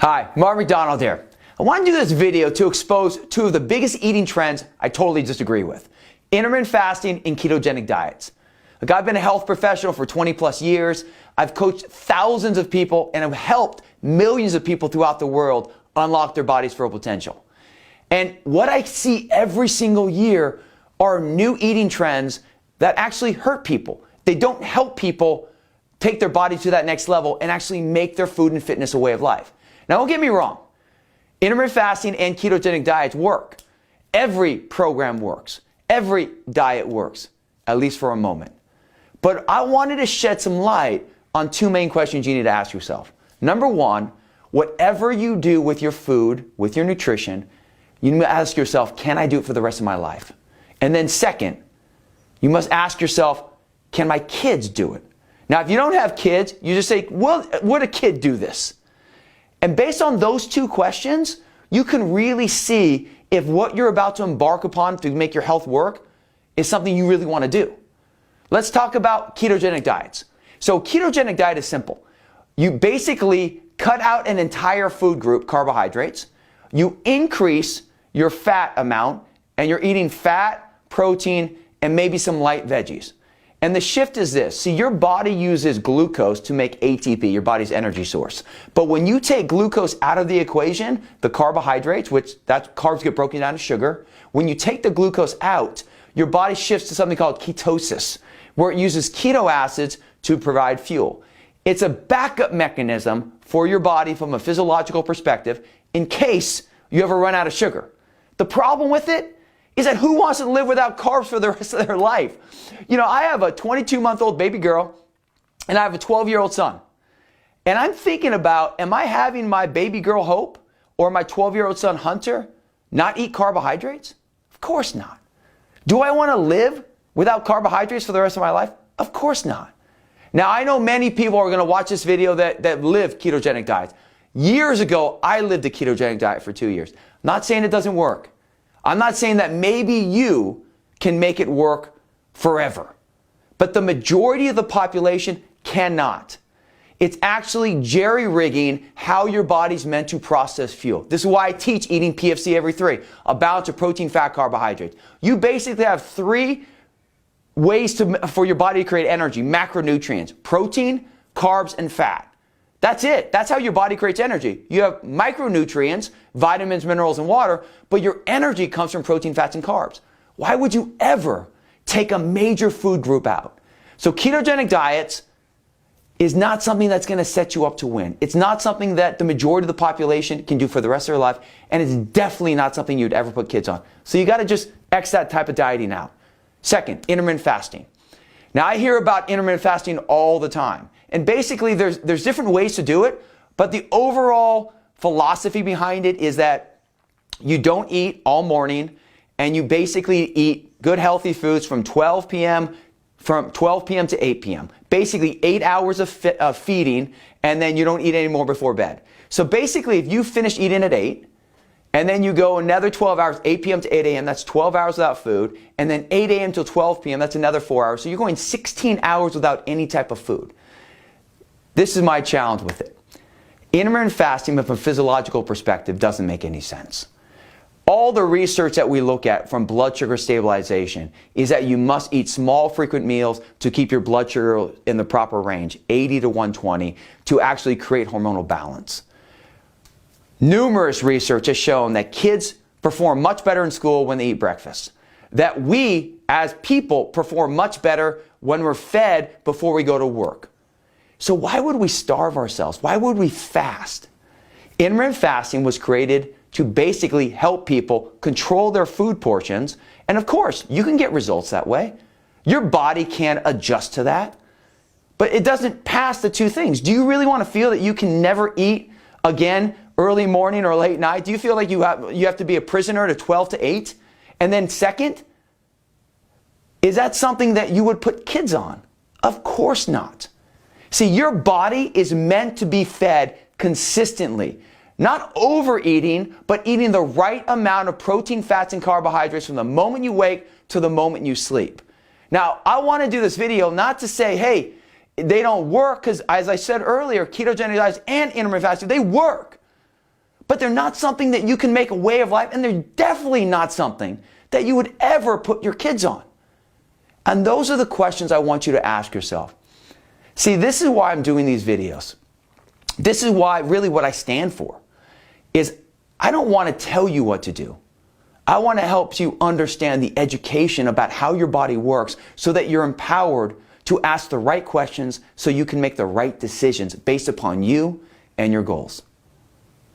Hi, Mark Macdonald here. I want to do this video to expose two of the biggest eating trends I totally disagree with: intermittent fasting and ketogenic diets. Look, I've been a health professional for 20 plus years. I've coached thousands of people and have helped millions of people throughout the world unlock their body's full potential. And what I see every single year are new eating trends that actually hurt people. They don't help people take their body to that next level and actually make their food and fitness a way of life. Now, don't get me wrong. Intermittent fasting and ketogenic diets work. Every program works. Every diet works, at least for a moment. But I wanted to shed some light on two main questions you need to ask yourself. Number one, whatever you do with your food, with your nutrition, you need to ask yourself, can I do it for the rest of my life? And then second, you must ask yourself, can my kids do it? Now, if you don't have kids, you just say, well, would a kid do this? And based on those two questions, you can really see if what you're about to embark upon to make your health work is something you really want to do. Let's talk about ketogenic diets. So ketogenic diet is simple. You basically cut out an entire food group, carbohydrates. You increase your fat amount, and you're eating fat, protein, and maybe some light veggies. And the shift is this. See, your body uses glucose to make ATP, your body's energy source. But when you take glucose out of the equation, the carbohydrates, which that carbs get broken down to sugar, when you take the glucose out, your body shifts to something called ketosis, where it uses keto acids to provide fuel. It's a backup mechanism for your body from a physiological perspective in case you ever run out of sugar. The problem with it is that who wants to live without carbs for the rest of their life? You know, I have a 22-month-old baby girl and I have a 12-year-old son. And I'm thinking about, am I having my baby girl Hope or my 12-year-old son Hunter not eat carbohydrates? Of course not. Do I want to live without carbohydrates for the rest of my life? Of course not. Now, I know many people are going to watch this video that live ketogenic diets. Years ago, I lived a ketogenic diet for 2 years. Not saying it doesn't work. I'm not saying that maybe you can make it work forever. But the majority of the population cannot. It's actually jerry-rigging how your body's meant to process fuel. This is why I teach eating PFC every 3, a balance of protein, fat, carbohydrates. You basically have 3 ways for your body to create energy, macronutrients: protein, carbs, and fat. That's it. That's how your body creates energy. You have micronutrients, vitamins, minerals, and water, but your energy comes from protein, fats, and carbs. Why would you ever take a major food group out? So ketogenic diets is not something that's going to set you up to win. It's not something that the majority of the population can do for the rest of their life, and it's definitely not something you'd ever put kids on. So you got to just X that type of dieting out. Second, intermittent fasting. Now, I hear about intermittent fasting all the time. And basically, there's different ways to do it, but the overall philosophy behind it is that you don't eat all morning, and you basically eat good, healthy foods from 12 p.m. to 8 p.m. Basically, 8 hours of feeding, and then you don't eat any more before bed. So basically, if you finish eating at 8, and then you go another 12 hours, 8 p.m. to 8 a.m., that's 12 hours without food, and then 8 a.m. till 12 p.m., that's another 4 hours. So you're going 16 hours without any type of food. This is my challenge with it. Intermittent fasting from a physiological perspective doesn't make any sense. All the research that we look at from blood sugar stabilization is that you must eat small, frequent meals to keep your blood sugar in the proper range, 80 to 120, to actually create hormonal balance. Numerous research has shown that kids perform much better in school when they eat breakfast. That we, as people, perform much better when we're fed before we go to work. So why would we starve ourselves? Why would we fast? Intermittent fasting was created to basically help people control their food portions. And of course, you can get results that way. Your body can adjust to that. But it doesn't pass the two things. Do you really want to feel that you can never eat again early morning or late night? Do you feel like you have to be a prisoner to 12 to 8? And then second, is that something that you would put kids on? Of course not. See, your body is meant to be fed consistently. Not overeating, but eating the right amount of protein, fats, and carbohydrates from the moment you wake to the moment you sleep. Now, I want to do this video not to say, hey, they don't work, because as I said earlier, ketogenic diets and intermittent fasting, they work. but they're not something that you can make a way of life, and they're definitely not something that you would ever put your kids on. And those are the questions I want you to ask yourself. See, this is why I'm doing these videos. This is why, really what I stand for, is I don't want to tell you what to do. I want to help you understand the education about how your body works so that you're empowered to ask the right questions so you can make the right decisions based upon you and your goals.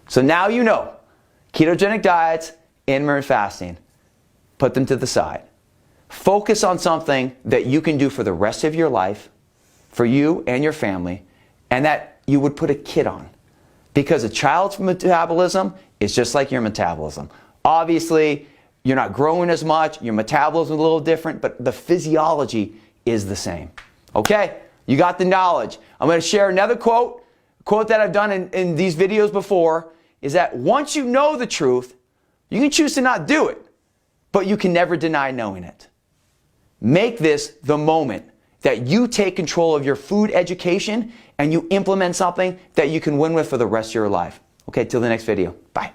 So now you know, ketogenic diets, intermittent fasting, put them to the side. Focus on something that you can do for the rest of your life, for you and your family, and that you would put a kid on. Because a child's metabolism is just like your metabolism. Obviously, you're not growing as much, your metabolism is a little different, but the physiology is the same. Okay, you got the knowledge. I'm going to share another quote that I've done in these videos before, is that once you know the truth, you can choose to not do it, but you can never deny knowing it. Make this the moment that you take control of your food education and you implement something that you can win with for the rest of your life. Okay, till the next video. Bye.